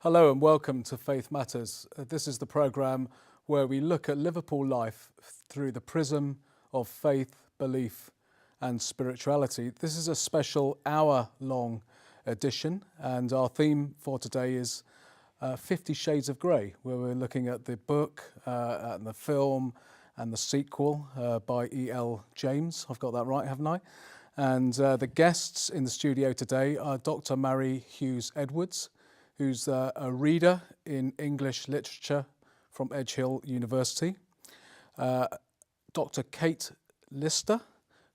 Hello and welcome to Faith Matters. This is the programme where we look at Liverpool life through the prism of faith, belief and spirituality. This is a special hour-long edition, and our theme for today is 50 Shades of Grey, where we're looking at the book and the film and the sequel by E.L. James. I've got that right, haven't I? And the guests in the studio today are Dr. Mary Hughes-Edwards, who's a reader in English literature from Edge Hill University. Dr. Kate Lister,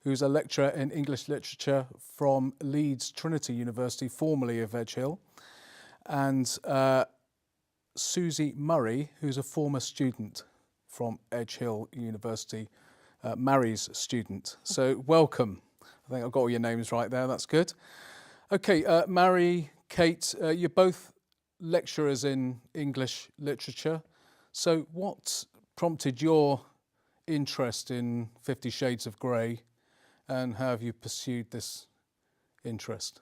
who's a lecturer in English literature from Leeds Trinity University, formerly of Edge Hill. And Susie Murray, who's a former student from Edge Hill University, Mary's student. So welcome. I think I've got all your names right there, that's good. Okay, Mary, Kate, you're both lecturers in English literature. So what prompted your interest in 50 Shades of Grey, and how have you pursued this interest?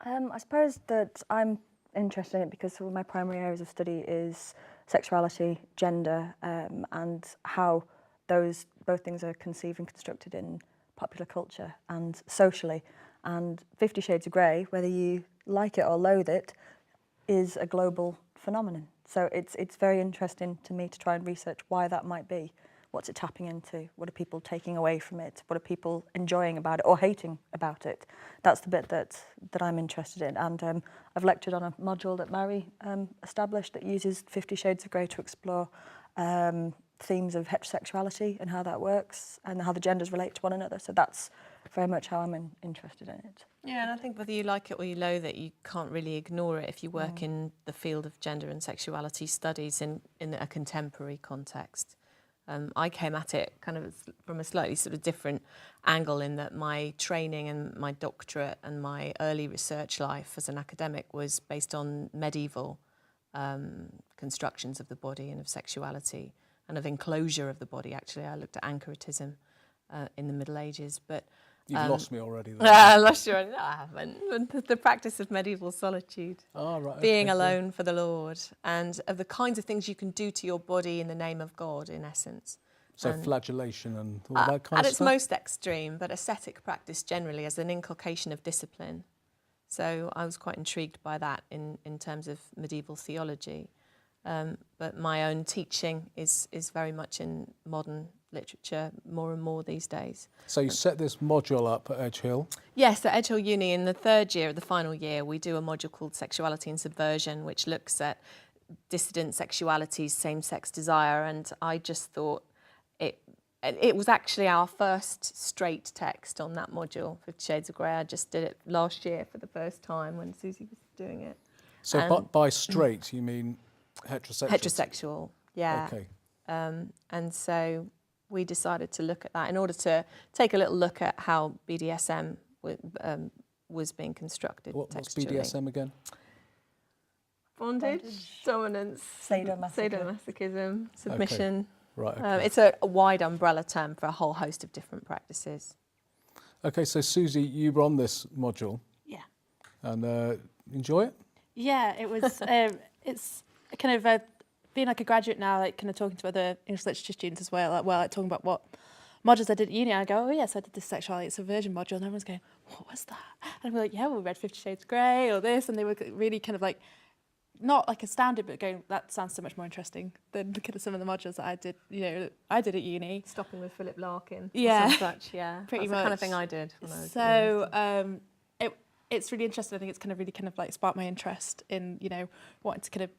I suppose that I'm interested in it because some of my primary areas of study is sexuality, gender, and how those both things are conceived and constructed in popular culture and socially. And 50 Shades of Grey, whether you like it or loathe it, is a global phenomenon. So it's very interesting to me to try and research why that might be. What's it tapping into? What are people taking away from it? What are people enjoying about it or hating about it? That's the bit that I'm interested in. And I've lectured on a module that Mary established that uses 50 Shades of Grey to explore themes of heterosexuality and how that works and how the genders relate to one another. So that's very much how I'm interested in it. Yeah, and I think whether you like it or you loathe it, you can't really ignore it if you work in the field of gender and sexuality studies in a contemporary context. I came at it kind of from a slightly sort of different angle in that my training and my doctorate and my early research life as an academic was based on medieval constructions of the body and of sexuality and of enclosure of the body. Actually, I looked at anchoritism in the Middle Ages, but You've lost me already. I lost you already. No, I haven't. The practice of medieval solitude, being alone for the Lord, and of the kinds of things you can do to your body in the name of God, in essence. So and flagellation and all that kind of stuff? At its most extreme, but ascetic practice generally as an inculcation of discipline. So I was quite intrigued by that in terms of medieval theology. But my own teaching is very much in modern literature more and more these days. So you set this module up at Edge Hill? Yes, at Edge Hill Uni in the third year, the final year, we do a module called Sexuality and Subversion, which looks at dissident sexualities, same-sex desire, and I just thought it was actually our first straight text on that module, 50 Shades of Grey. I just did it last year for the first time when Susie was doing it. So by straight, you mean heterosexual? Heterosexual, yeah. Okay. And so we decided to look at that in order to take a little look at how BDSM was being constructed textually. What's BDSM again? Bondage, dominance, sadomasochism, submission. Okay. Right. Okay. It's a wide umbrella term for a whole host of different practices. Okay, so Susie, you were on this module. Yeah. And enjoy it? Yeah, it was. It's kind of being like a graduate now, like kind of talking to other English literature students as well, like talking about what modules I did at uni. I go, oh yes, I did this sexuality subversion module, and everyone's going, what was that? And I'm like, yeah, well, we read 50 Shades of Grey or this, and they were really kind of like, not like astounded, but going, that sounds so much more interesting than kind of some of the modules that I did, I did at uni. Stopping with Philip Larkin. Yeah. Or some such, yeah. Pretty That's much. the kind of thing I did when I was So it's really interesting. I think it's kind of really kind of like sparked my interest in, wanting to kind of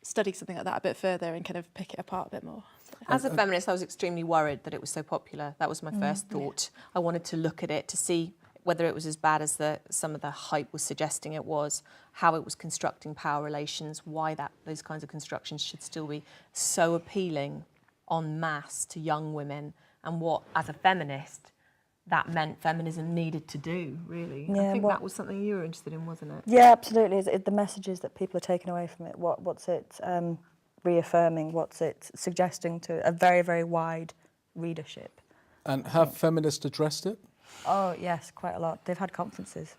study something like that a bit further and kind of pick it apart a bit more. So. As a feminist, I was extremely worried that it was so popular. That was my first thought. Yeah. I wanted to look at it to see whether it was as bad as some of the hype was suggesting it was, how it was constructing power relations, why those kinds of constructions should still be so appealing en masse to young women, and what, as a feminist, that meant feminism needed to do, really. Yeah, I think that was something you were interested in, wasn't it? Yeah, absolutely. Is it the messages that people are taking away from it? What's it reaffirming? What's it suggesting to a very, very wide readership? And have feminists addressed it? Oh yes, quite a lot. They've had conferences.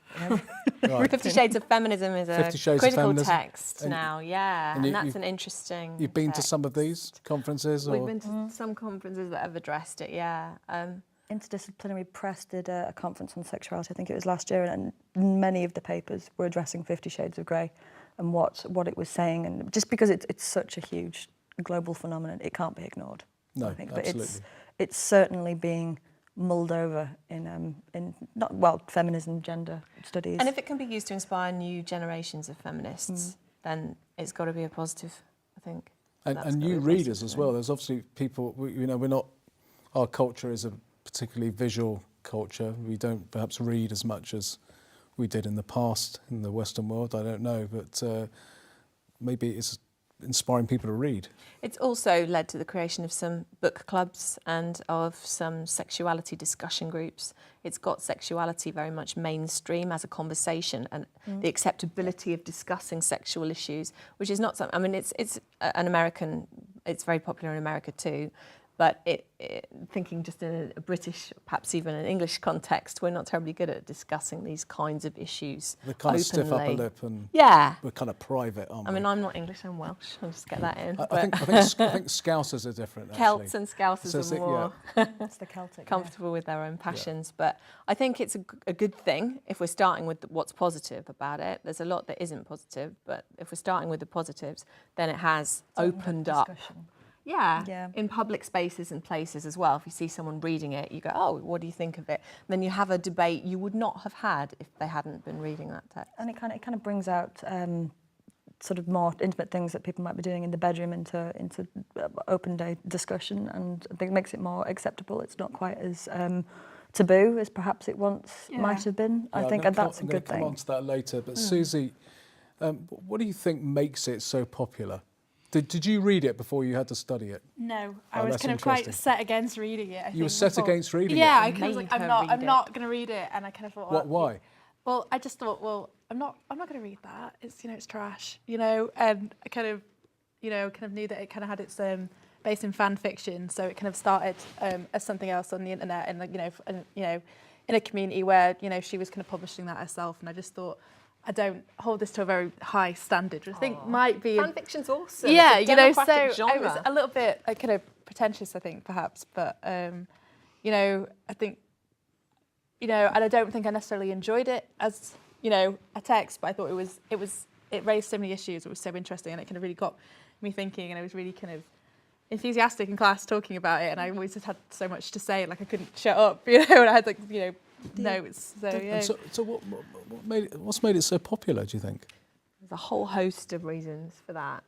Right. 50 Shades of Feminism is a 50 Shades of critical Feminism. text And- now, yeah, and and that's an interesting You've been to text. some of these conferences? We've Or? been to some conferences that have addressed it, yeah. Interdisciplinary Press did a conference on sexuality, I think it was last year, and many of the papers were addressing 50 Shades of Grey and what it was saying. And just because it's such a huge global phenomenon, it can't be ignored. No, I think. absolutely. But it's certainly being mulled over in feminism, gender studies. And if it can be used to inspire new generations of feminists, then it's got to be a positive, I think. And That's new got to be readers positive, as well. There's obviously people, we're not, our culture is a particularly visual culture. We don't perhaps read as much as we did in the past in the Western world. I don't know, but maybe it's inspiring people to read. It's also led to the creation of some book clubs and of some sexuality discussion groups. It's got sexuality very much mainstream as a conversation, and the acceptability of discussing sexual issues, which is not something, I mean, it's an American, it's very popular in America too, but thinking just in a British, perhaps even an English context, we're not terribly good at discussing these kinds of issues They kind openly. of stiff upper lip and Yeah. we're kind of private, aren't I we? mean, I'm not English, I'm Welsh. I'll just get that in. I think Scousers are different, actually. Celts and Scousers So it's are the- more It's the Celtic. comfortable with their own passions. But I think it's a good thing if we're starting with what's positive about it. There's a lot that isn't positive, but if we're starting with the positives, then it has opened up. Yeah, in public spaces and places as well. If you see someone reading it, you go, oh, what do you think of it? And then you have a debate you would not have had if they hadn't been reading that text. And it kind of brings out sort of more intimate things that people might be doing in the bedroom into open day discussion, and I think it makes it more acceptable. It's not quite as taboo as perhaps it once might have been. I think, and that's a good thing. I'm going to come on to that later. But Susie, what do you think makes it so popular? Did you read it before you had to study it? No, I Oh, was that's kind of quite interesting. set against reading it. You were set against reading Yeah, it? I kind of was like, Made her I'm read not going to read it, and I kind of thought, well, Why? Well, I just thought, well, I'm not going to read that. It's it's trash, and I kind of knew that it kind of had its base in fan fiction, so it kind of started as something else on the internet, and in a community where she was kind of publishing that herself, and I just thought, I don't hold this to a very high standard, which I think might be Fan fiction's awesome. yeah, it's a democratic so genre. it was a little bit kind of pretentious, I think, perhaps, but I think, and I don't think I necessarily enjoyed it as a text, but I thought it raised so many issues. It was so interesting, and it kind of really got me thinking, and I was really kind of enthusiastic in class talking about it, and I always just had so much to say, like I couldn't shut up, and I had notes. So yeah. And so what's made it so popular, do you think? There's a whole host of reasons for that.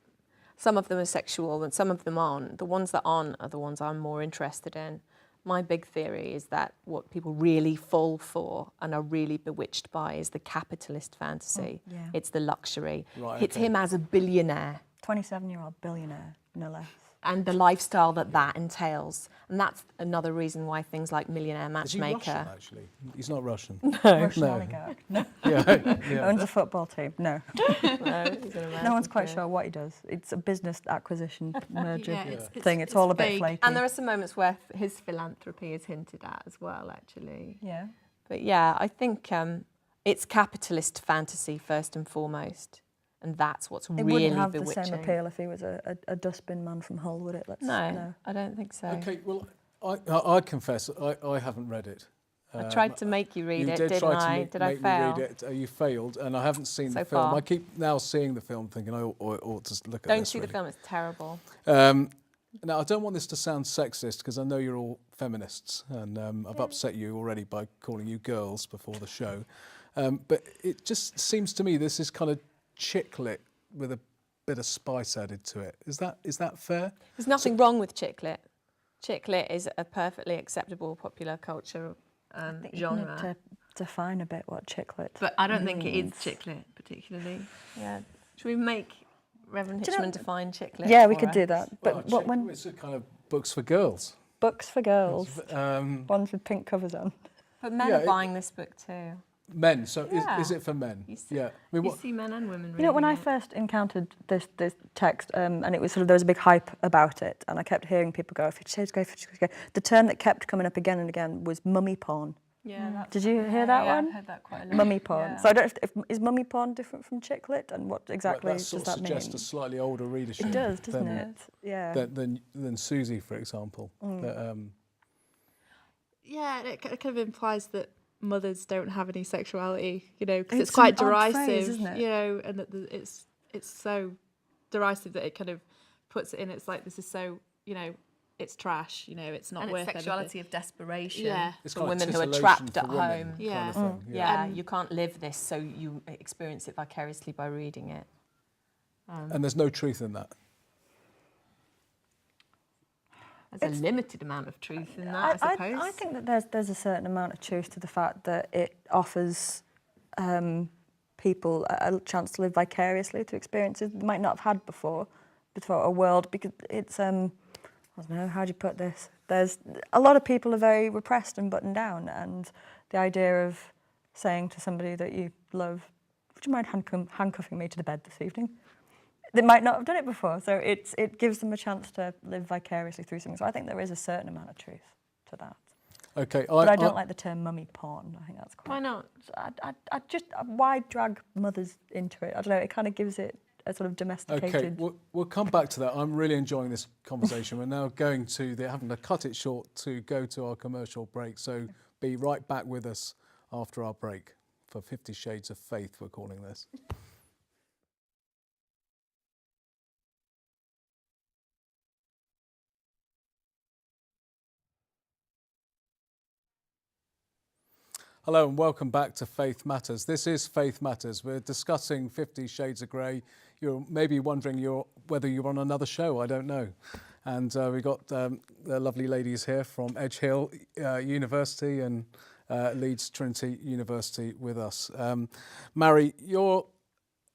Some of them are sexual and some of them aren't. The ones that aren't are the ones I'm more interested in. My big theory is that what people really fall for and are really bewitched by is the capitalist fantasy. yeah. It's the luxury. Right, It's okay. him as a billionaire 27-year-old billionaire, no less. and the lifestyle that entails. And that's another reason why things like Millionaire Is he Matchmaker... Russian, actually? He's not Russian. Russian no. oligarch. No. Yeah. Owns a football team. No. No, he's an No American one's quite kid. sure what he does. It's a business acquisition merger it's thing. It's all a bit vague. flaky. And there are some moments where his philanthropy is hinted at as well, actually. yeah. But yeah, I think it's capitalist fantasy first and foremost, and that's what's It really wouldn't have bewitching. the same appeal if he was a dustbin man from Hull, would it? No, I don't think so. Okay, well, I confess, I haven't read it. I tried to make you read You it, did didn't try to I? make, Did I make fail? me read it. You failed, and I haven't seen So the film. far. I keep now seeing the film, thinking I ought to look at Don't this. see the really. film; it's terrible. Now, I don't want this to sound sexist because I know you're all feminists, and I've upset you already by calling you girls before the show. But it just seems to me this is kind of chick lit with a bit of spice added to it. Is that fair? There's nothing wrong with chick lit. Chick lit is a perfectly acceptable popular culture I think you need genre. to define a bit what chick lit But I don't think it is means. chick lit particularly. Yeah. Should we make Reverend Do you know- Hitchman define chick lit? Yeah, we for could do us? that. But Well, when it's a kind of books for girls. books for girls, Um, ones with pink covers on. But men Yeah, are buying this book too. men. So Yeah. is it for men? You see- Yeah. I mean, You what? see men and women reading You know, when I it. first encountered this text, and it was there was a big hype about it, and I kept hearing people go, 50 Shades of Grey, 50 Shades of Grey. The term that kept coming up again and again was mummy porn. Yeah, that's, Did you hear that yeah, one? I've heard that quite a lot. Mummy porn. Yeah. So I don't know if is mummy porn different from chick lit, and what exactly That does sort that of mean? suggests a slightly older readership. It does, doesn't than, it? Yeah. Than Susie, for example. That, Yeah, it kind of implies that mothers don't have any sexuality, you know, because it's It's quite an odd derisive, phrase, isn't it? you know, and that it's so derisive that it kind of puts it in. It's like, this is so, you know, it's trash, you know, it's not And worth it's sexuality anything. of desperation Yeah. it's for kind of women who are titillation trapped for at women home. kind Yeah. of thing. Yeah, you can't live this, so you experience it vicariously by reading it. And there's no truth in that. There's a limited amount of truth in that, I suppose. I think that there's a certain amount of truth to the fact that it offers people a chance to live vicariously through experiences they might not have had before a world, because it's I don't know, how do you put this? There's a lot of people are very repressed and buttoned down, and the idea of saying to somebody that you love, would you mind handcuffing me to the bed this evening? They might not have done it before, so it gives them a chance to live vicariously through something. So I think there is a certain amount of truth to that. Okay, But I don't like the term mummy porn. I think that's quite... Why not? I just, why drag mothers into it? I don't know, it kind of gives it a sort of domesticated... Okay, we'll come back to that. I'm really enjoying this conversation. We're now going to, having to cut it short to go to our commercial break. So be right back with us after our break for 50 Shades of Faith, we're calling this. Hello and welcome back to Faith Matters. This is Faith Matters. We're discussing 50 Shades of Grey. You're maybe wondering whether you're on another show, I don't know. And we've got the lovely ladies here from Edge Hill University and Leeds Trinity University with us. Mary, you're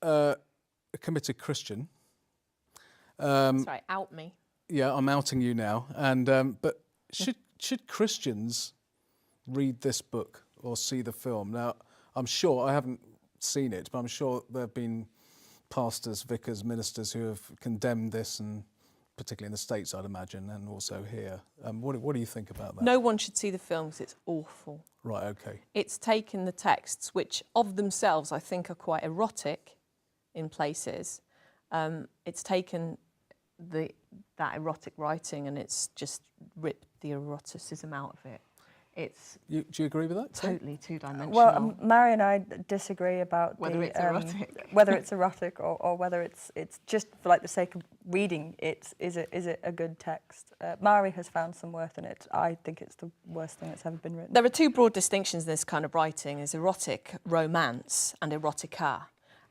a committed Christian. Sorry, out me. Yeah, I'm outing you now. And but should Christians read this book or see the film? Now, I'm sure, I haven't seen it, but I'm sure there have been pastors, vicars, ministers who have condemned this, and particularly in the States, I'd imagine, and also here. What do you think about that? No one should see the film because it's awful. Right, okay. It's taken the texts, which of themselves I think are quite erotic in places. It's taken that erotic writing and it's just ripped the eroticism out of it. It's Do you agree with that? totally two-dimensional. Well, Mary and I disagree about Whether it's erotic. whether it's erotic or whether it's just for like the sake of reading it. Is it a good text? Mary has found some worth in it. I think it's the worst thing that's ever been written. There are two broad distinctions in this kind of writing: is erotic romance and erotica.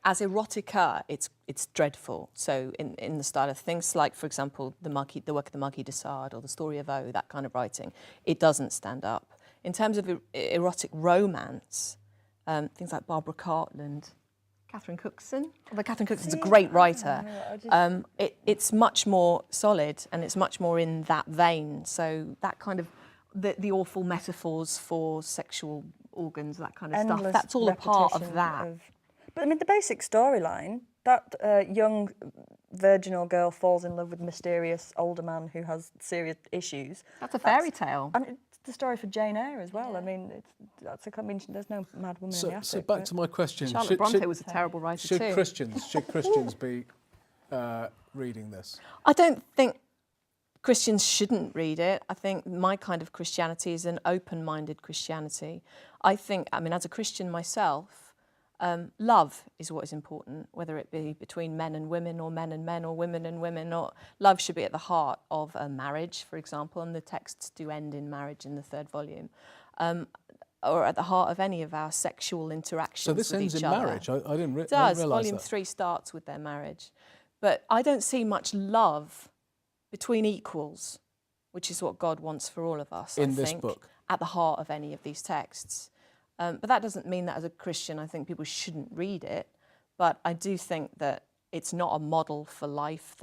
As erotica, it's dreadful. So in the style of things like, for example, the work of the Marquis de Sade or the Story of O, that kind of writing, it doesn't stand up. In terms of erotic romance, things like Barbara Cartland, Catherine Cookson. Although Catherine Cookson's a great writer, it's much more solid and it's much more in that vein. So that kind of the awful metaphors for sexual organs, that kind of stuff. That's all a part of that. But I mean, the basic storyline, that young virginal girl falls in love with a mysterious older man who has serious issues. That's a fairy tale. And it's the story for Jane Eyre as well. Yeah. I mean, there's no mad woman in the attic. So back to my question. Charlotte Bronte was a terrible writer too. Should Christians be reading this? I don't think Christians shouldn't read it. I think my kind of Christianity is an open-minded Christianity. I mean, as a Christian myself, love is what is important, whether it be between men and women or men and men or women and women. Or love should be at the heart of a marriage, for example, and the texts do end in marriage in the third volume, or at the heart of any of our sexual interactions with each other. So this ends in marriage? I didn't realise that. It does. Volume Volume 3 starts with their marriage. But I don't see much love between equals, which is what God wants for all of us, in this book, at the heart of any of these texts. But that doesn't mean that as a Christian I think people shouldn't read it, but I do think that it's not a model for life,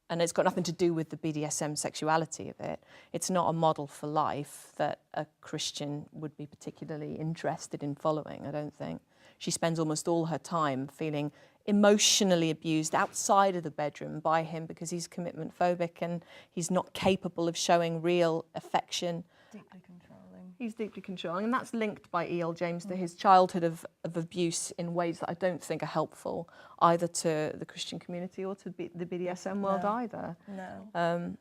and it's got nothing to do with the BDSM sexuality of it. It's not a model for life that a Christian would be particularly interested in following, I don't think. She spends almost all her time feeling emotionally abused outside of the bedroom by him because he's commitment phobic and he's not capable of showing real affection. Deeply controlling. He's deeply controlling, and that's linked by E.L. James to his childhood of abuse in ways that I don't think are helpful either to the Christian community or to the BDSM world either. No.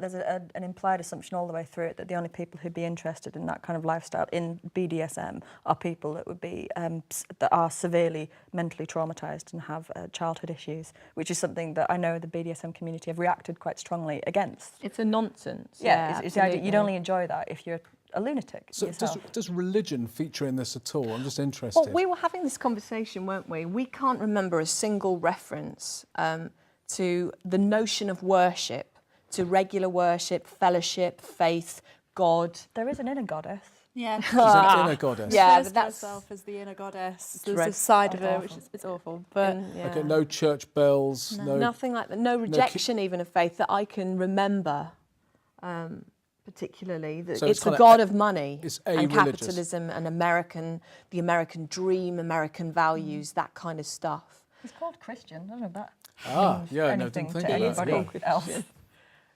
There's an implied assumption all the way through it that the only people who'd be interested in that kind of lifestyle in BDSM are people that would be that are severely mentally traumatised and have childhood issues, which is something that I know the BDSM community have reacted quite strongly against. It's a nonsense. Yeah, it's the idea you'd only enjoy that if you're a lunatic. So yourself. does religion feature in this at all? I'm just interested. Well, we were having this conversation, weren't we? We can't remember a single reference to the notion of worship, to regular worship, fellowship, faith, God. There is an inner goddess. Yeah. She's an inner goddess. Yeah, Refers but to that's herself as the inner goddess. Dreadful. There's a side of That's her which awful. is awful, but Okay, no church bells, no. nothing like that. No rejection even of faith that I can remember, particularly. So It's it's a kinda god of money it's and a-religious. capitalism and the American dream, American values, that kind of stuff. He's called Christian. I don't know if that Yeah, no, anything didn't think to about that. anybody else.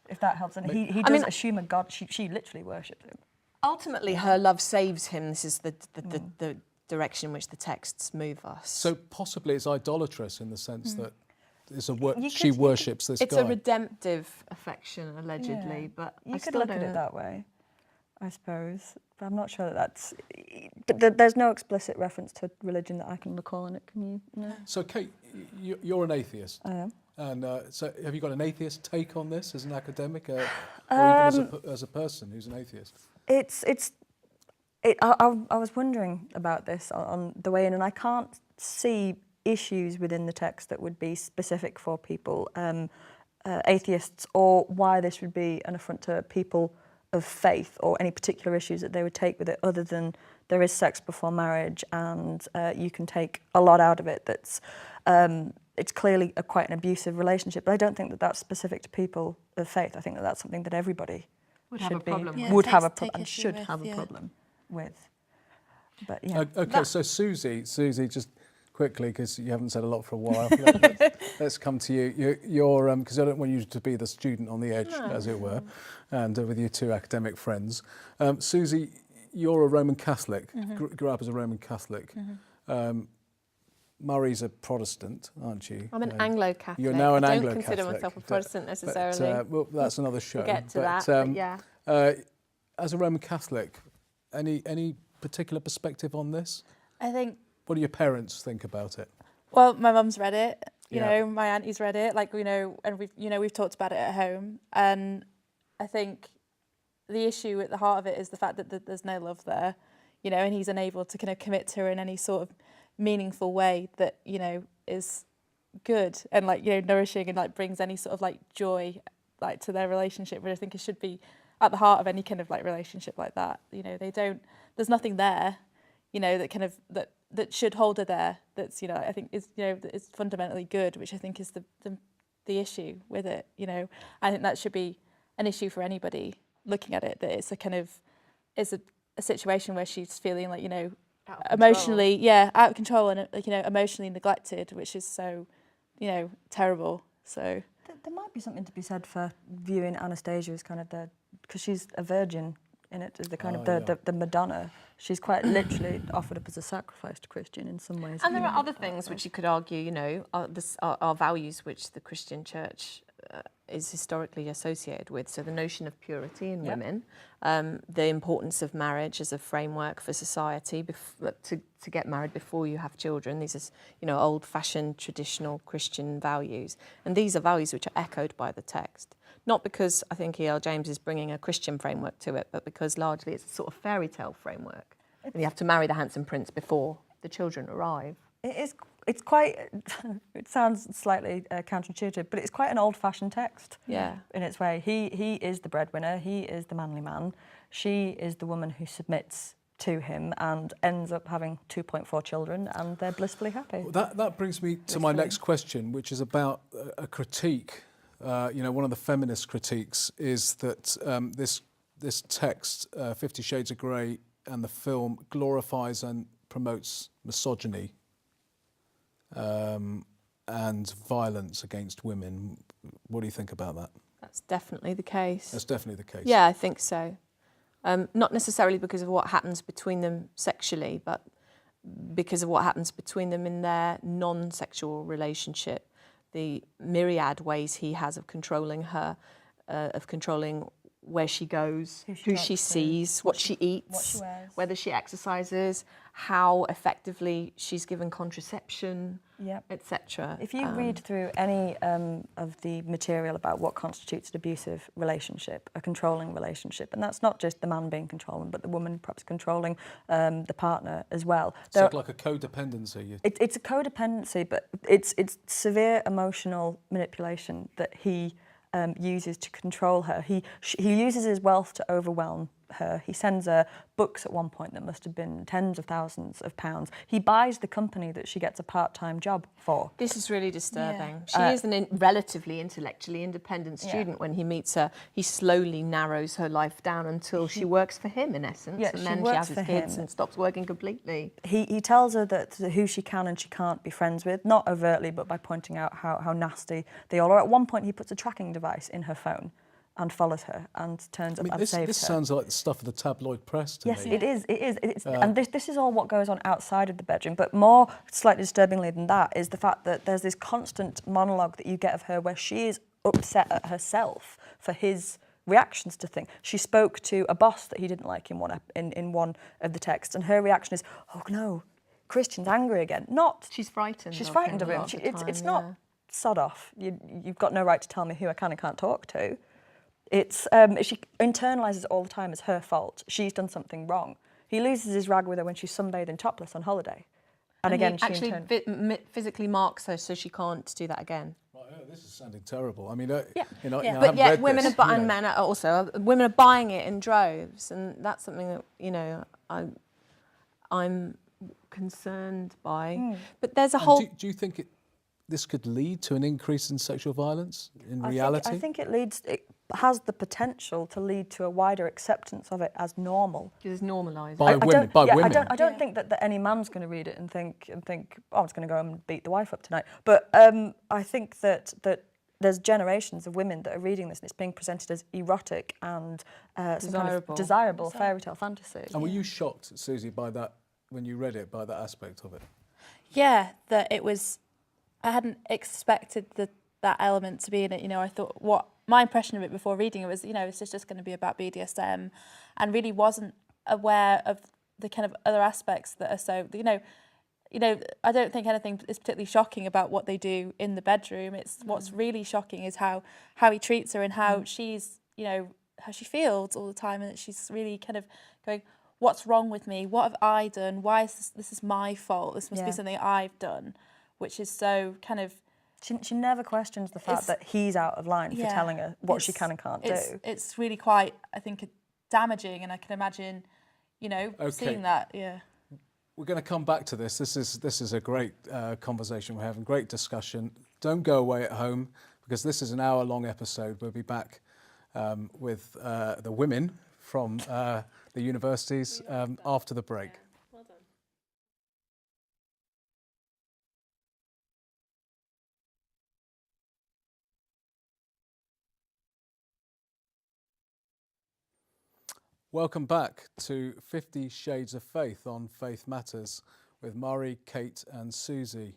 If that helps. And he I does mean- assume a god. She literally worships him. Ultimately, her love saves him. This is the direction in which the texts move us. So possibly it's idolatrous in the sense that it's You she could- worships this it's guy. a redemptive affection, allegedly, but You I could still look don't at know. it that way, I suppose. But I'm not sure that that's... But there's no explicit reference to religion that I can recall in it. Can you? No. So Kate, you're an atheist. I am. And so have you got an atheist take on this as an academic or even as a person who's an atheist? I was wondering about this on the way in, and I can't see issues within the text that would be specific for people, atheists, or why this would be an affront to people of faith or any particular issues that they would take with it, other than there is sex before marriage and you can take a lot out of it that's... it's clearly quite an abusive relationship, but I don't think that that's specific to people of faith. I think that that's something that everybody Would have a problem with. would have a take problem and issue should with, have a yeah. problem with. But yeah, Okay, so Susie, just quickly, because you haven't said a lot for a while, let's come to you. You're because I don't want you to be the student on the edge, as it were, and with your two academic friends. Susie, you're a Roman Catholic, grew up as a Roman Catholic. Murray's a Protestant, aren't you? I'm an Anglo-Catholic. You're now an I Anglo-Catholic. don't consider myself a Protestant necessarily. But, well, that's another show. We'll get to that, but yeah. As a Roman Catholic, any particular perspective on this? I think, What do your parents think about it? well, my mum's read it, you Yeah. know, my auntie's read it, like, and we've talked about it at home. And I think the issue at the heart of it is the fact that there's no love there, you know, and he's unable to kind of commit to her in any sort of meaningful way that, you know, is good and, like, you know, nourishing and, like, brings any sort of, like, joy, like, to their relationship, which I think it should be at the heart of any kind of, like, relationship like that. You know, there's nothing there, you know, that kind of, that should hold her there, that's, you know, I think is, you know, that is fundamentally good, which I think is the issue with it, you know. I think that should be an issue for anybody looking at it, that it's a kind of, it's a situation where she's feeling like, you know, emotionally, out of control and, like, you know, emotionally neglected, which is so, you know, terrible. So there might be something to be said for viewing Anastasia as kind of because she's a virgin in it, as the kind of the Madonna. She's quite literally offered up as a sacrifice to Christian in some ways. And there are other things which you could argue, you know, are values which the Christian church is historically associated with. So the notion of purity in women, the importance of marriage as a framework for society, to get married before you have children. These are, you know, old-fashioned traditional Christian values. And these are values which are echoed by the text. Not because I think E.L. James is bringing a Christian framework to it, but because largely it's a sort of fairy tale framework. And you have to marry the handsome prince before the children arrive. It's quite, it sounds slightly counterintuitive, but it's quite an old-fashioned text. Yeah. In its way. He is the breadwinner, he is the manly man, she is the woman who submits to him and ends up having 2.4 children, and they're blissfully happy. That brings me to my next question, which is about a critique. You know, one of the feminist critiques is that this text, 50 Shades of Grey, and the film glorifies and promotes misogyny and violence against women. What do you think about that? That's definitely the case. That's definitely the case. Yeah, I think so. not necessarily because of what happens between them sexually, but because of what happens between them in their non-sexual relationship, the myriad ways he has of controlling her, of controlling where she goes, who she sees, what she eats, what she wears, whether she exercises, how effectively she's given contraception, etc. If you read through any of the material about what constitutes an abusive relationship, a controlling relationship, and that's not just the man being controlling, but the woman perhaps controlling the partner as well. So like a codependency. It's a codependency, but it's severe emotional manipulation that he uses to control her. He uses his wealth to overwhelm her. He sends her books at one point that must have been tens of thousands of pounds. He buys the company that she gets a part-time job for. This is really disturbing. She is a relatively intellectually independent student when he meets her. He slowly narrows her life down until she works for him, in essence, and then she has his kids and stops working completely. He tells her that who she can and she can't be friends with, not overtly, but by pointing out how nasty they all are. At one point, he puts a tracking device in her phone and follows her and turns up and saves her. This sounds like the stuff of the tabloid press to me. Yes, it is. And this is all what goes on outside of the bedroom. But more slightly disturbingly than that is the fact that there's this constant monologue that you get of her where she is upset at herself for his reactions to things. She spoke to a boss that he didn't like in one of the texts, and her reaction is, "Oh no, Christian's angry again." Not she's frightened. She's frightened of him. It's not sod off. You've got no right to tell me who I can and can't talk to. It's she internalises it all the time as her fault. She's done something wrong. He loses his rag with her when she's sunbathing topless on holiday, and again he actually physically marks her so she can't do that again. Right, this is sounding terrible. I mean, but yet women and men are also women are buying it in droves, and that's something that I'm concerned by. But there's a whole. Do you think this could lead to an increase in sexual violence in reality? I think it has the potential to lead to a wider acceptance of it as normal. It's normalised. By women. I don't think that any man's going to read it and think, oh, I'm just going to go and beat the wife up tonight. But I think that there's generations of women that are reading this and it's being presented as erotic and some kind of desirable fairy tale fantasy. And were you shocked, Susie, by that, when you read it, by that aspect of it? Yeah, that it was... I hadn't expected that element to be in it. I thought my impression of it before reading it was, it's just going to be about BDSM, and really wasn't aware of the kind of other aspects that are so, I don't think anything is particularly shocking about what they do in the bedroom. It's what's really shocking is how he treats her and how she's, how she feels all the time, and that she's really kind of going, what's wrong with me? What have I done? Why is this is my fault? This must be something I've done. Which is so kind of... She never questions the fact that he's out of line for telling her what she can and can't do. It's really quite, I think, damaging, and I can imagine, seeing that, We're going to come back to this. This is a great conversation we're having, great discussion. Don't go away at home, because this is an hour-long episode. We'll be back with the women from the universities after the break. Welcome back to 50 Shades of Faith on Faith Matters with Mari, Kate and Susie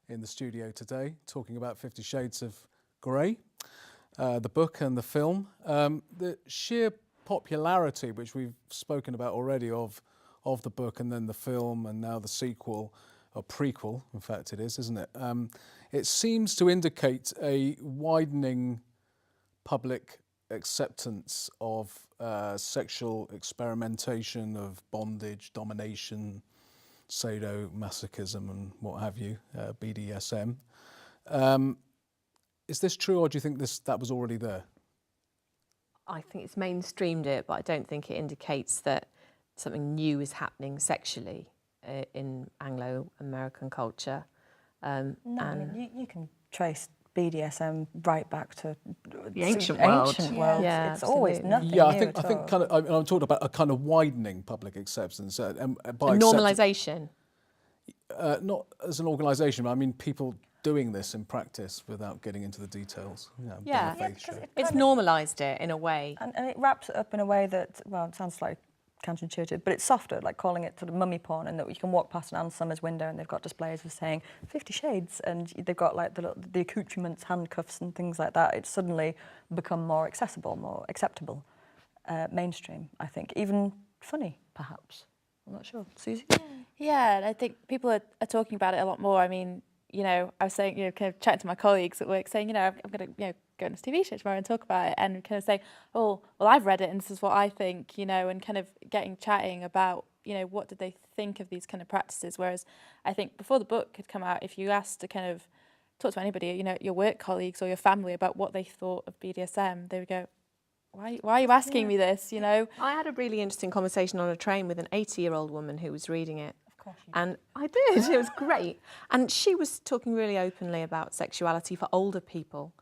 in the studio today, talking about 50 Shades of Grey, the book and the film. The sheer popularity, which we've spoken about already, of the book and then the film and now the sequel, or prequel, in fact it is, isn't it? It seems to indicate a widening public acceptance of sexual experimentation, of bondage, domination, sadomasochism and what have you, BDSM. Is this true, or do you think that was already there? I think it's mainstreamed it, but I don't think it indicates that something new is happening sexually in Anglo-American culture. No, I mean, you can trace BDSM right back to the ancient world. Yeah, it's always nothing new I think kind of. I'm talking about a kind of widening public acceptance by normalisation. Not as an organisation, but I mean people doing this in practice without getting into the details. Yeah. Being a faith show. It's normalised it in a way. And it wraps it up in a way that, well, it sounds like counterintuitive, but it's softer, like calling it sort of mummy porn, and that you can walk past an Anne Summers window and they've got displays of saying 50 Shades, and they've got like the accoutrements, handcuffs and things like that. It's suddenly become more accessible, more acceptable, mainstream, I think. Even funny, perhaps. I'm not sure. Susie? Yeah, and I think people are talking about it a lot more. I mean, I was saying, kind of chatting to my colleagues at work, saying, I'm going to, go on this TV show tomorrow and talk about it, and kind of say, oh, well, I've read it and this is what I think, and kind of chatting about, what did they think of these kind of practices. Whereas I think before the book had come out, if you asked to kind of talk to anybody, your work colleagues or your family about what they thought of BDSM, they would go, why are you asking me this, I had a really interesting conversation on a train with an 80-year-old woman who was reading it. And I did, it was great. And she was talking really openly about sexuality for older people.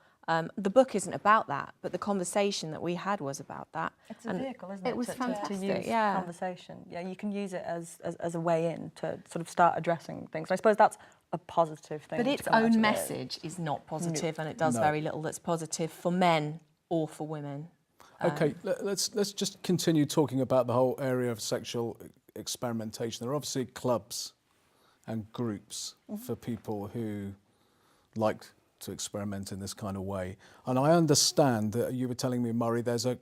The book isn't about that, but the conversation that we had was about that. It's a vehicle, isn't it? It was fantastic, to use yeah. conversation. Yeah, you can use it as a way in to sort of start addressing things. I suppose that's a positive thing. But its own message is not positive, and it does very little that's positive for men or for women. Okay, let's just continue talking about the whole area of sexual experimentation. There are obviously clubs and groups for people who like to experiment in this kind of way. And I understand that you were telling me, Murray, there's a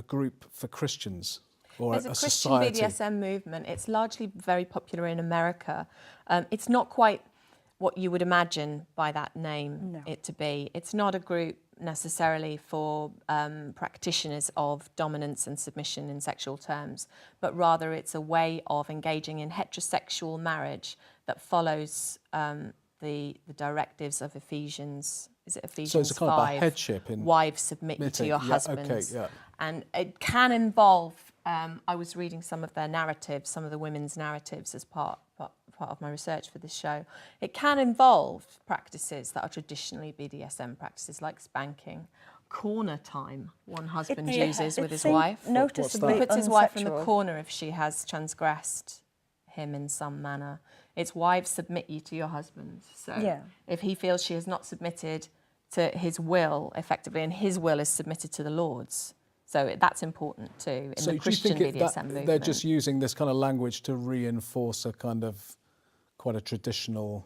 group for Christians or There's a Christian society. BDSM movement. It's largely very popular in America. It's not quite what you would imagine by that name it to be. It's not a group necessarily for practitioners of dominance and submission in sexual terms, but rather it's a way of engaging in heterosexual marriage that follows the directives of Ephesians. Is it Ephesians 5? So it's kind of a headship in wives submit you to your husbands. Okay, yeah. And it can involve, I was reading some of their narratives, some of the women's narratives as part of my research for this show. It can involve practices that are traditionally BDSM practices, like spanking, corner time one husband uses with his wife. Noticeably He puts his wife in the unsexual. corner if she has transgressed him in some manner. It's wives submit you to your husband. So if he feels she has not submitted to his will effectively, and his will is submitted to the Lord's. So that's important too in the Christian BDSM movement. They're just using this kind of language to reinforce a kind of quite a traditional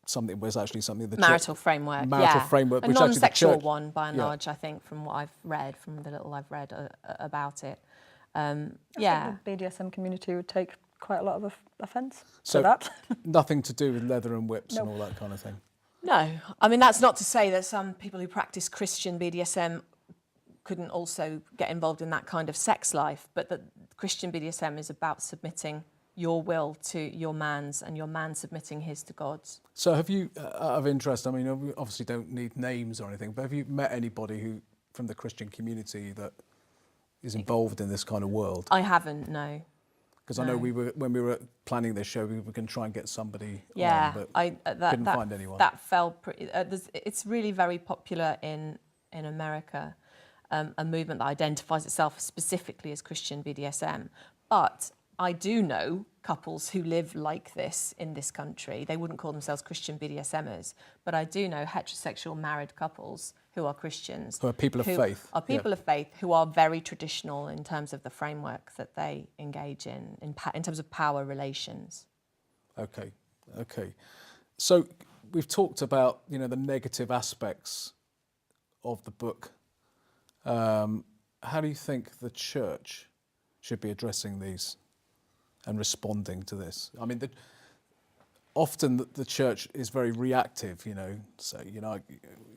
something was actually something the marital framework, framework, a which actually the non-sexual church, one by and large, I think, from what I've read, from the little I've read about it. I think the BDSM community would take quite a lot of offence so to that. nothing to do with leather and whips and all that kind of thing. No, I mean that's not to say that some people who practice Christian BDSM couldn't also get involved in that kind of sex life, but that Christian BDSM is about submitting your will to your man's and your man submitting his to God's. So have you, out of interest, I mean, we obviously don't need names or anything, but have you met anybody who from the Christian community that is involved in this kind of world? I haven't, no. Because I know when we were planning this show, we were going to try and get somebody yeah, on, but couldn't find anyone. That fell pretty... it's really very popular in America, a movement that identifies itself specifically as Christian BDSM. But I do know couples who live like this in this country. They wouldn't call themselves Christian BDSMers, but I do know heterosexual married couples who are Christians. Who are people of faith. Are people of faith who are very traditional in terms of the framework that they engage in terms of power relations. Okay. So we've talked about, the negative aspects of the book. How do you think the church should be addressing these and responding to this? I mean, often the church is very reactive, So,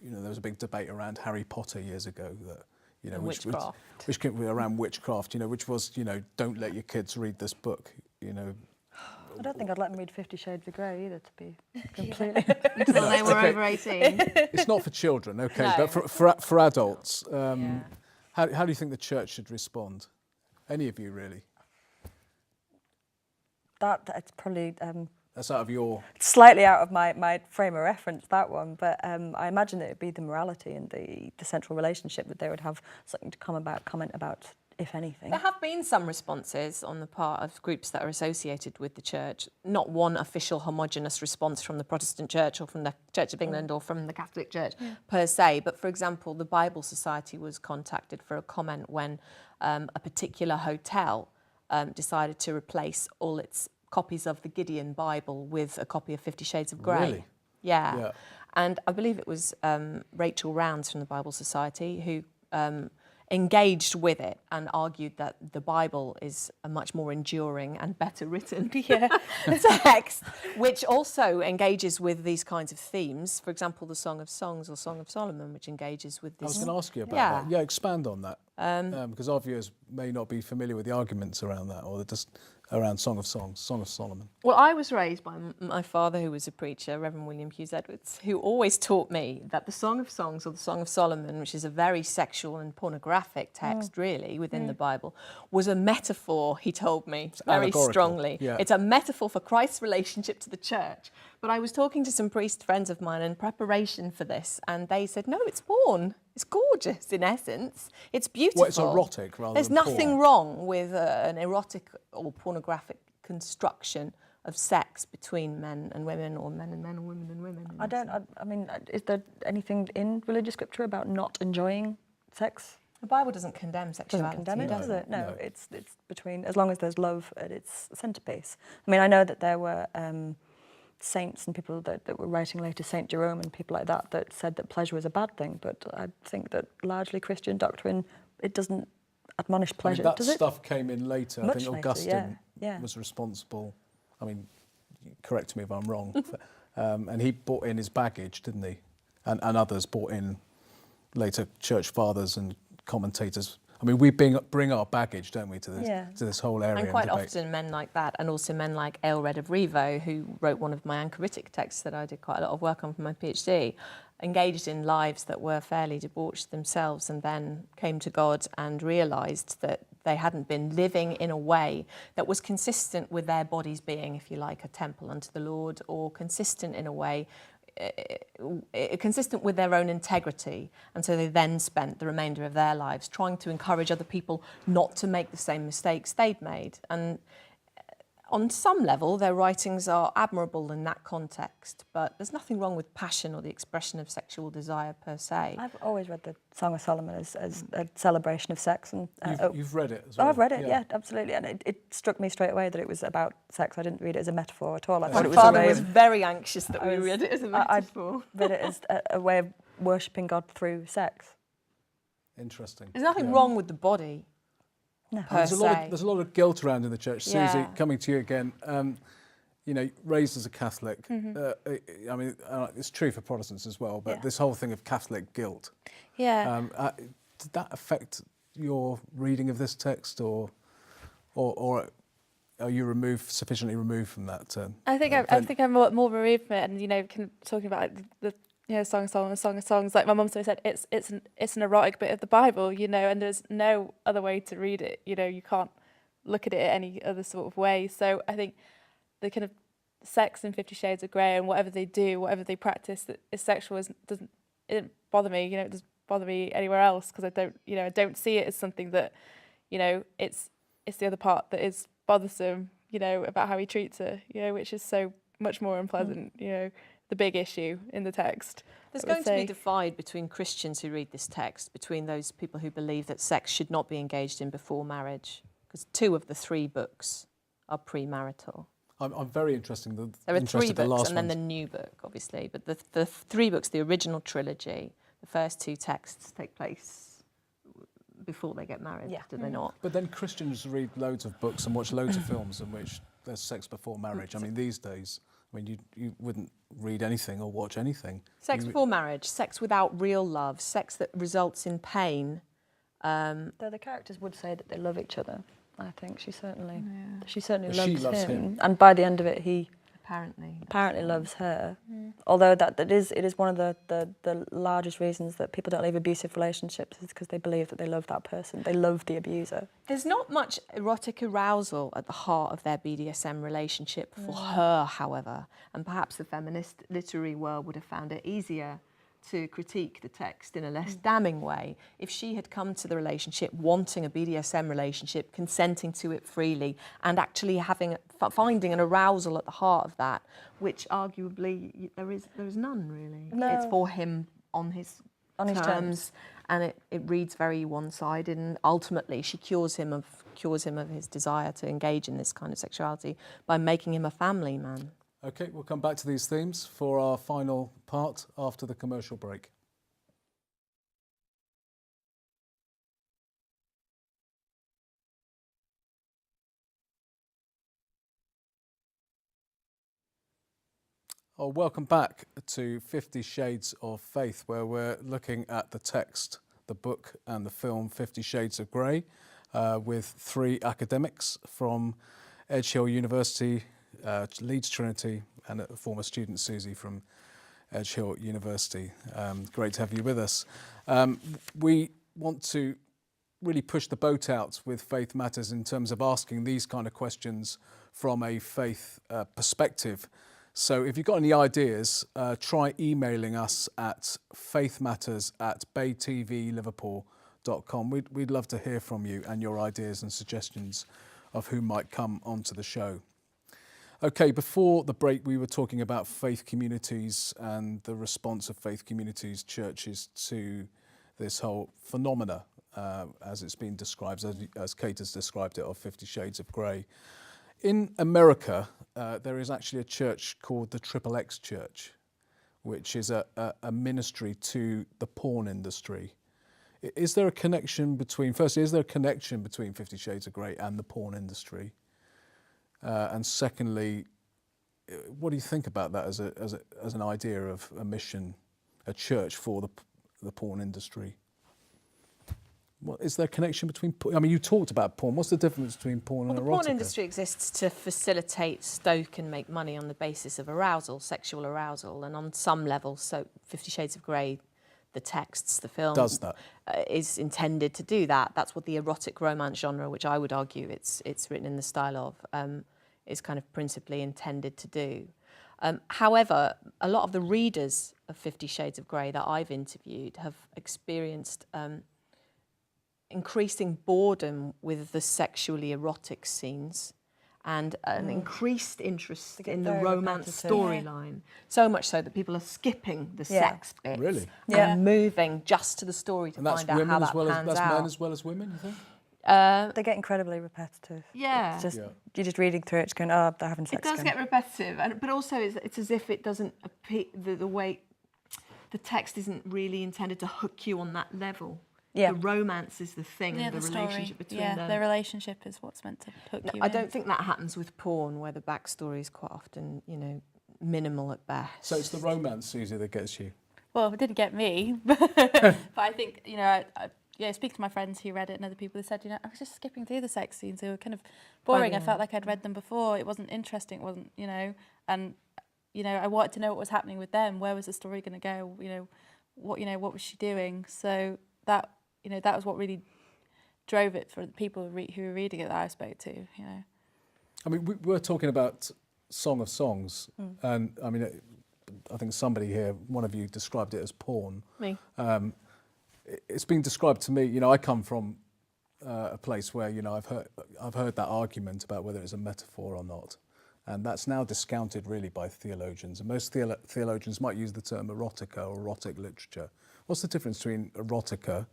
there was a big debate around Harry Potter years ago that, witchcraft. Which around witchcraft, which was, don't let your kids read this book, I don't think I'd let them read 50 Shades of Grey either, to be completely... Until they were over 18. It's not for children, okay, No. but for adults, how do you think the church should respond? Any of you, really? That's probably... That's out of your... slightly out of my frame of reference, that one, but I imagine it would be the morality and the central relationship that they would have something to comment about if anything. There have been some responses on the part of groups that are associated with the church, not one official homogenous response from the Protestant Church or from the Church of England or from the Catholic Church per se. But for example, the Bible Society was contacted for a comment when a particular hotel decided to replace all its copies of the Gideon Bible with a copy of 50 Shades of Grey. Really? Yeah. And I believe it was Rachel Rounds from the Bible Society who engaged with it and argued that the Bible is a much more enduring and better written text, which also engages with these kinds of themes. For example, the Song of Songs or Song of Solomon, which engages with this. I was going to ask you about that. Yeah, expand on that. Because our viewers may not be familiar with the arguments around that, or just around Song of Songs, Song of Solomon. Well, I was raised by my father, who was a preacher, Reverend William Hughes Edwards, who always taught me that the Song of Songs or the Song of Solomon, which is a very sexual and pornographic text really within the Bible, was a metaphor, he told me very strongly. Yeah. It's a metaphor for Christ's relationship to the church. But I was talking to some priest friends of mine in preparation for this, and they said, no, it's porn. It's gorgeous in essence. It's beautiful. Well, it's erotic rather There's than nothing porn. wrong with an erotic or pornographic construction of sex between men and women, or men and men, or women and women. I mean, is there anything in religious scripture about not enjoying sex? The Bible doesn't condemn sexuality. Doesn't condemn it, No, does it? No, no. it's between, as long as there's love at its centrepiece. I mean, I know that there were saints and people that were writing later, Saint Jerome and people like that, that said that pleasure was a bad thing, but I think that largely Christian doctrine, it doesn't admonish pleasure, that does it? stuff came in later. Much I think later, Augustine yeah. was responsible. I mean, correct me if I'm wrong. And he brought in his baggage, didn't he? And others brought in later church fathers and commentators. I mean, we bring our baggage, don't we, to this whole area. And quite debate. often men like that, and also men like Aelred of Rievaulx, who wrote one of my anchoritic texts that I did quite a lot of work on for my PhD, engaged in lives that were fairly debauched themselves, and then came to God and realised that they hadn't been living in a way that was consistent with their bodies being, if you like, a temple unto the Lord, or consistent in a way consistent with their own integrity. And so they then spent the remainder of their lives trying to encourage other people not to make the same mistakes they'd made. And on some level, their writings are admirable in that context, but there's nothing wrong with passion or the expression of sexual desire per se. I've always read the Song of Solomon as a celebration of sex. And You've read it as well? Oh, I've read it, yeah, absolutely. And it struck me straight away that it was about sex. I didn't read it as a metaphor at all. I thought My it was father a way was of, very anxious that we read it as a metaphor. I read it as a way of worshipping God through sex. Interesting. There's nothing wrong with the body. No. Per There's se. a lot of guilt around in the church. Susie, Yeah. coming to you again. You know, raised as a Catholic. I mean, it's true for Protestants as well. But this whole thing of Catholic guilt. Yeah. Did that affect your reading of this text, or are you sufficiently removed from that? I think I'm more removed from it, and talking about the Song of Solomon, Song of Songs. Like my mum said, it's an erotic bit of the Bible, and there's no other way to read it. You can't look at it any other sort of way. So I think the kind of sex in 50 Shades of Grey and whatever they do, whatever they practice that is sexual, it didn't bother me. It doesn't bother me anywhere else, because I don't see it as something that, it's the other part that is bothersome, about how he treats her, which is so much more unpleasant, the big issue in the text. There's going to be a divide between Christians who read this text, between those people who believe that sex should not be engaged in before marriage, because 2 of the 3 books are premarital. I'm very interested. There are 3 books last and then ones. the new book, obviously. But the 3 books, the original trilogy, the first 2 texts take place before they get married, do they not? But then Christians read loads of books and watch loads of films in which there's sex before marriage. I mean, these days, you wouldn't read anything or watch anything. Sex before marriage, sex without real love, sex that results in pain. Though the characters would say that they love each other, I think she certainly She loves him. and by the end of it, he Apparently loves her. Although it is one of the largest reasons that people don't leave abusive relationships, is because they believe that they love that person, they love the abuser. There's not much erotic arousal at the heart of their BDSM relationship for her, however, and perhaps the feminist literary world would have found it easier to critique the text in a less damning way. If she had come to the relationship wanting a BDSM relationship, consenting to it freely, and actually finding an arousal at the heart of that, which arguably there is none really. No. It's for him on his terms, and it reads very one-sided, and ultimately she cures him of his desire to engage in this kind of sexuality by making him a family man. Okay, we'll come back to these themes for our final part after the commercial break. Oh, welcome back to 50 Shades of Faith, where we're looking at the text, the book and the film 50 Shades of Grey, with 3 academics from Edge Hill University, Leeds Trinity, and a former student, Susie, from Edge Hill University. Great to have you with us. We want to really push the boat out with Faith Matters in terms of asking these kind of questions from a faith perspective. So if you've got any ideas, try emailing us at faithmatters@baytvliverpool.com. We'd love to hear from you and your ideas and suggestions of who might come onto the show. Okay, before the break, we were talking about faith communities and the response of faith communities, churches, to this whole phenomena, as it's been described, as Kate has described it, of 50 Shades of Grey. In America, there is actually a church called the XXX Church, which is a ministry to the porn industry. Is there a connection between, firstly, is there a connection between 50 Shades of Grey and the porn industry? And secondly, what do you think about that as an idea of a mission, a church for the porn industry? What, is there a connection between, I mean, you talked about porn. What's the difference between porn and erotica? The porn industry exists to facilitate, stoke and make money on the basis of arousal, sexual arousal, and on some level, so 50 Shades of Grey, the texts, the film, does that. Is intended to do that. That's what the erotic romance genre, which I would argue it's written in the style of, is kind of principally intended to do. However, a lot of the readers of 50 Shades of Grey that I've interviewed have experienced increasing boredom with the sexually erotic scenes and an increased interest in the romance storyline. So much so that people are skipping the sex bits and moving just to the story to find out how that pans out. That's men as well as women, you think? They get incrily repetitive. Yeah. It's just, you're just reading through it, just going, oh, they're having sex. It does get repetitive, but also it's as if it doesn't appear, the way the text isn't really intended to hook you on that level. Yeah. The romance is the thing, and the relationship between them. Yeah, the relationship is what's meant to hook you I don't think that happens with porn, where the backstory is quite often, minimal at best. So it's the romance, Susie, that gets you? Well, it didn't get me, but I think, I speak to my friends who read it and other people who said, I was just skipping through the sex scenes. They were kind of boring. I felt like I'd read them before. It wasn't interesting. It wasn't, and, I wanted to know what was happening with them. Where was the story going to go? What was she doing? So that, that was what really drove it for the people who were reading it that I spoke to, I mean, we're talking about Song of Songs, and I mean, I think somebody here, one of you, described it as porn. Me. It's been described to me, I come from a place where, I've heard that argument about whether it's a metaphor or not. And that's now discounted really by theologians. And most theologians might use the term erotica or erotic literature. What's the difference between erotica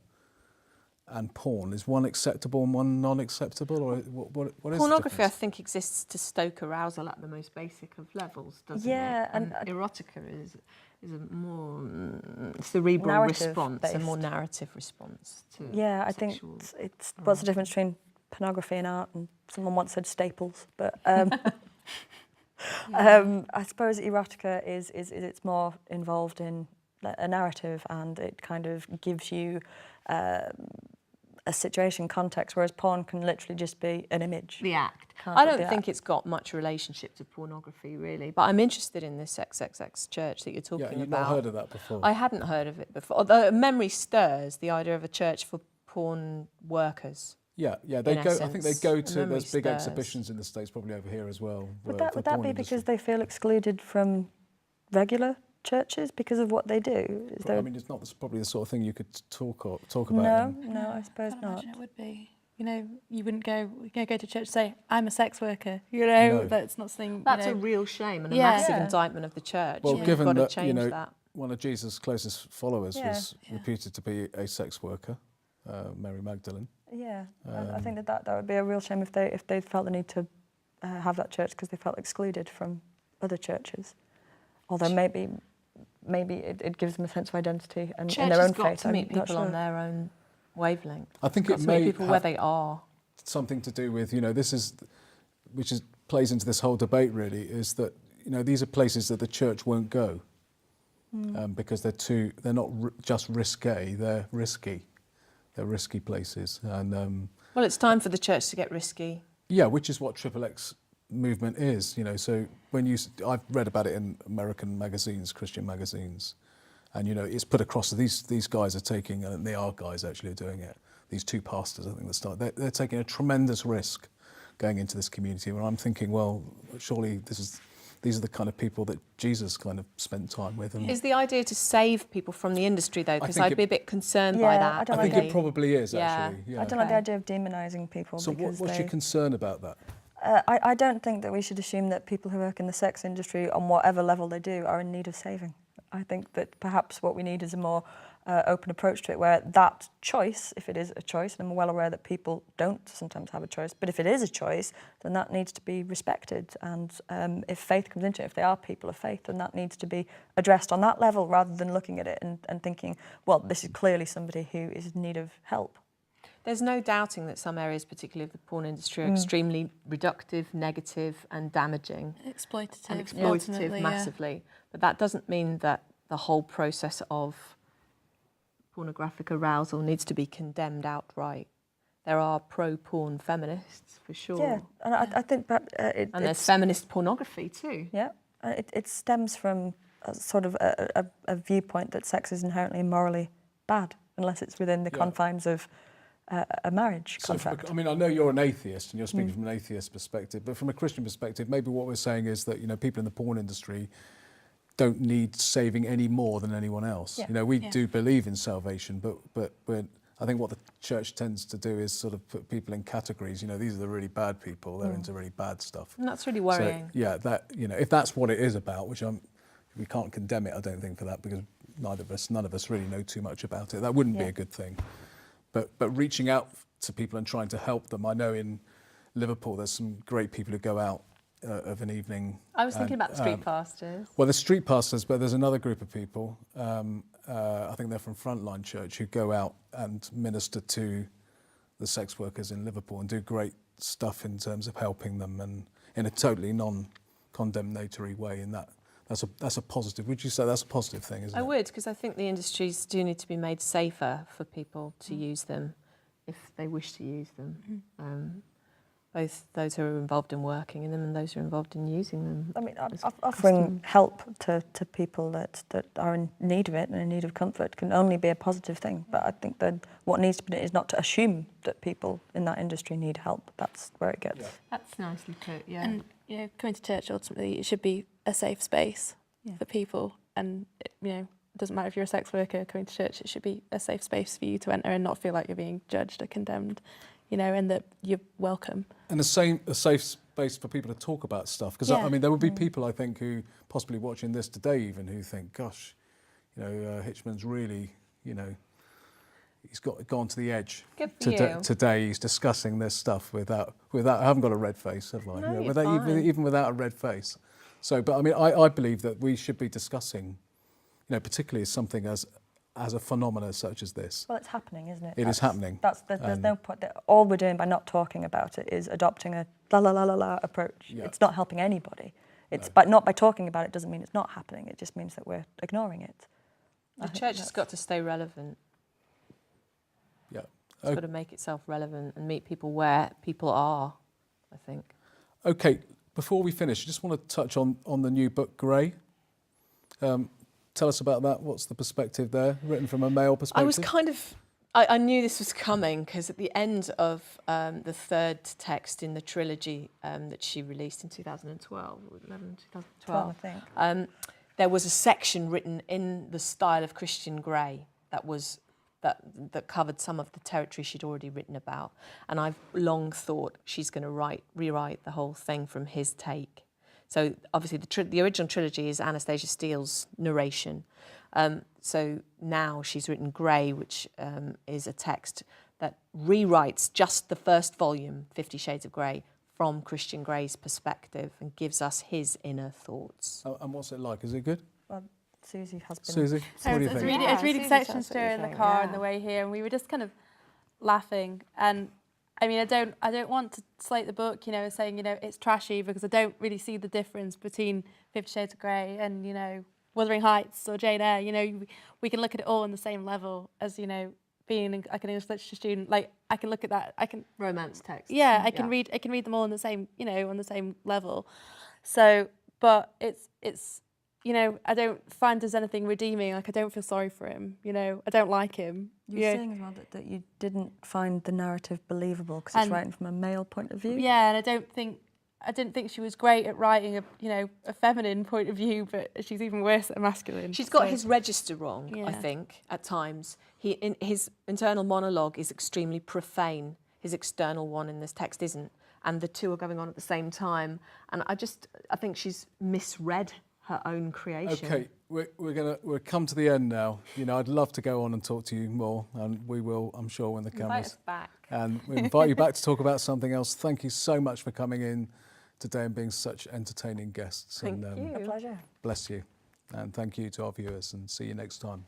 and porn? Is one acceptable and one non-acceptable? Or what is Pornography, the I think, exists to stoke arousal at the most basic of levels, doesn't it? Yeah, and erotica is a more cerebral response, a more narrative response to I think it's what's the difference between pornography and art? And someone once said staples, but I suppose erotica is it's more involved in a narrative, and it kind of gives you a situation context, whereas porn can literally just be an image. The act. I don't think it's got much relationship to pornography, really. But I'm interested in this XXX church that you're talking about. Yeah, you've not heard of that before. I hadn't heard of it before. Although memory stirs the idea of a church for porn workers. Yeah, they go. I think they go to. There's big exhibitions in the States, probably over here as well. Would that be because they feel excluded from regular churches because of what they do? Is there... I mean, it's not probably the sort of thing you could talk about. No, I suppose I can't not. imagine it would be. You know, you wouldn't go to church and say, I'm a sex worker. You know, No. that's not something. That's you a know, real shame and a Yeah. massive Yeah. indictment of the church. Well, You've given got to that, change that. one of Jesus' closest followers was Yeah. reputed to be a sex worker, Mary Magdalene. Yeah, I think that would be a real shame if they felt the need to have that church because they felt excluded from other churches. Although maybe it gives them a sense of identity and Church in their has own got faith. to meet I'm not people on sure. their own wavelength. I think Got it to meet may people where have they are. something to do with, plays into this whole debate really, is that, these are places that the church won't go because they're not just risque, they're risky. They're risky places. And Well, it's time for the church to get risky. yeah, which is what XXX movement is, so I've read about it in American magazines, Christian magazines, and it's put across that these guys are taking, and they are guys actually doing it, these two pastors I think they're taking a tremendous risk going into this community, where I'm thinking, well, surely these are the kind of people that Jesus kind of spent time with. And Is the idea to save people from the industry though? Because think I'd be a bit concerned Yeah, by I that. don't I think like it probably is Yeah. actually. Yeah. I don't like the idea of demonising people. So because what's your concern about that? I don't think that we should assume that people who work in the sex industry, on whatever level they do, are in need of saving. I think that perhaps what we need is a more open approach to it, where that choice, if it is a choice, and I'm well aware that people don't sometimes have a choice, but if it is a choice, then that needs to be respected. And if faith comes into it, if they are people of faith, then that needs to be addressed on that level, rather than looking at it and thinking, well, this is clearly somebody who is in need of help. There's no doubting that some areas, particularly of the porn industry, are extremely reductive, negative and damaging. exploitative. And ultimately, exploitative yeah. massively. But that doesn't mean that the whole process of pornographic arousal needs to be condemned outright. There are pro-porn feminists, for sure. Yeah, and I think that And there's feminist pornography too. Yeah, it stems from a sort of a viewpoint that sex is inherently morally bad, unless it's within the confines of a marriage contract. I know you're an atheist and you're speaking from an atheist perspective, but from a Christian perspective, maybe what we're saying is that people in the porn industry don't need saving any more than anyone else. Yeah. We do believe in salvation, but I think what the church tends to do is sort of put people in categories. These are the really bad people. They're into really bad stuff. And that's really worrying. So, yeah, that if that's what it is about, which we can't condemn it, I don't think, for that, because none of us really know too much about it. That wouldn't be a good thing. But reaching out to people and trying to help them. I know in Liverpool there's some great people who go out of an evening. I was thinking about the street pastors. Well, there's street pastors, but there's another group of people, I think they're from Frontline Church, who go out and minister to the sex workers in Liverpool and do great stuff in terms of helping them, and in a totally non-condemnatory way. And that's a positive. Would you say that's a positive thing, isn't it? I would, because I think the industries do need to be made safer for people to use them if they wish to use them. Both those who are involved in working in them and those who are involved in using them. I mean, offering help to people that are in need of it and in need of comfort can only be a positive thing. But I think that what needs to be done is not to assume that people in that industry need help. That's where it gets. Yeah. That's nicely put, yeah. And coming to church, ultimately, it should be a safe space for people. And it doesn't matter if you're a sex worker coming to church; it should be a safe space for you to enter and not feel like you're being judged or condemned. And that you're welcome. And a safe space for people to talk about stuff. Because, there would be people, I think, who possibly watching this today even, who think, gosh, Hitchman's really, he's gone to the edge. Good for you. Today. He's discussing this stuff without. I haven't got a red face, have I? No, you're without, fine. even without a red face. So, but I believe that we should be discussing, particularly as something as a phenomena such as this. Well, it's happening, isn't it? It is happening. There's no point. All we're doing by not talking about it is adopting a la approach. Yeah. It's not helping anybody. Not by talking about it doesn't mean it's not happening. It just means that we're ignoring it. The church has got to stay relevant. Yeah. It's got to make itself relevant and meet people where people are, I think. Okay, before we finish, I just want to touch on the new book, Grey. Tell us about that. What's the perspective there, written from a male perspective? I knew this was coming because at the end of the third text in the trilogy that she released in 2012, 2012, 12, I think. there was a section written in the style of Christian Grey that covered some of the territory she'd already written about. And I've long thought she's going to rewrite the whole thing from his take. So obviously the original trilogy is Anastasia Steele's narration. So now she's written Grey, which is a text that rewrites just the first volume, 50 Shades of Grey, from Christian Grey's perspective and gives us his inner thoughts. Oh, and what's it like? Is it good? Well, Susie has been... Susie, what do you think? Yeah, I was reading Susie sections says what to her you in the think, car yeah. on the way here, and we were just kind of laughing. And I mean, I don't want to slate the book, you know, saying, you know, it's trashy, because I don't really see the difference between 50 Shades of Grey and, you know, Wuthering Heights or Jane Eyre. You know, we can look at it all on the same level as, you know, being like an English literature student. Like, I can look at that, I can... Romance text. Yeah, I can read them all on the same, you know, on the same level. So, but it's you know, I don't find there's anything redeeming. Like, I don't feel sorry for him, you know, I don't like him. You were saying as well that you didn't find the narrative believable because it's written from a male point of view. Yeah, and I didn't think she was great at writing a feminine point of view, but she's even worse at a masculine. She's got his register wrong, Yeah. I think, at times. His internal monologue is extremely profane. His external one in this text isn't. And the two are going on at the same time. And I think she's misread her own creation. Okay, we're come to the end now. You know, I'd love to go on and talk to you more, and we will, I'm sure, when the Invite cameras... us back. And we invite you back to talk about something else. Thank you so much for coming in today and being such entertaining guests. Thank and, you. A pleasure. Bless you. And thank you to our viewers, and see you next time.